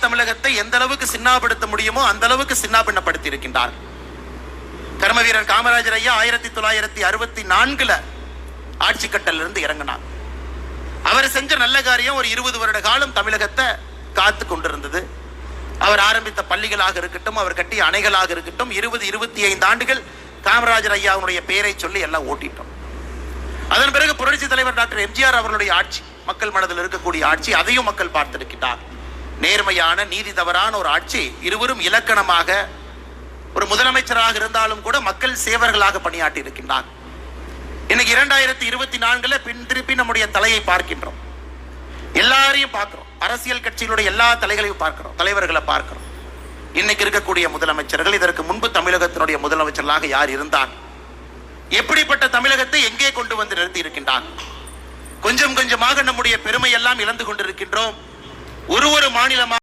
தமிழகத்தை எந்த அளவுக்கு சின்னாப்படுத்த முடியுமோ அந்த அளவுக்கு சின்னாபின்னப்படுத்தி இருக்கின்றார். கர்ம வீரர் காமராஜர் ஐயா 1964 ஆட்சி கட்டலிருந்து இறங்கினார். அவர் செஞ்ச நல்ல காரியம் ஒரு 20 வருட காலம் தமிழகத்தை காத்து கொண்டிருந்தது. அவர் ஆரம்பித்த பள்ளிகளாக இருக்கட்டும், அவர் கட்டிய அணைகளாக இருக்கட்டும், 20-25 ஆண்டுகள் காமராஜர் ஐயாவுடைய பெயரை சொல்லி எல்லாம் ஓட்டிட்டோம். அதன் பிறகு புரட்சி தலைவர் டாக்டர் எம்ஜிஆர் அவர்களுடைய ஆட்சி, மக்கள் மனதில் இருக்கக்கூடிய ஆட்சி, அதையும் மக்கள் பார்த்திருக்கிறார். நேர்மையான, நீதி தவறான ஒரு ஆட்சி. இருவரும் இலக்கணமாக ஒரு முதலமைச்சராக இருந்தாலும் கூட மக்கள் சேவர்களாக பணியாற்றி இருக்கின்றார். இன்னைக்கு 2024 திருப்பி நம்முடைய தலையை பார்க்கின்றோம். எல்லாரையும் பார்க்கிறோம். அரசியல் கட்சிகளுடைய எல்லா தலைகளையும் பார்க்கிறோம், தலைவர்களை பார்க்கிறோம். இன்னைக்கு இருக்கக்கூடிய முதலமைச்சர்கள், இதற்கு முன்பு தமிழகத்தினுடைய முதலமைச்சர்களாக யார் இருந்தார், எப்படிப்பட்ட தமிழகத்தை எங்கே கொண்டு வந்து நிறுத்தி இருக்கின்றார். கொஞ்சம் கொஞ்சமாக நம்முடைய பெருமை எல்லாம் இழந்து கொண்டிருக்கின்றோம். ஒரு மாநிலமாக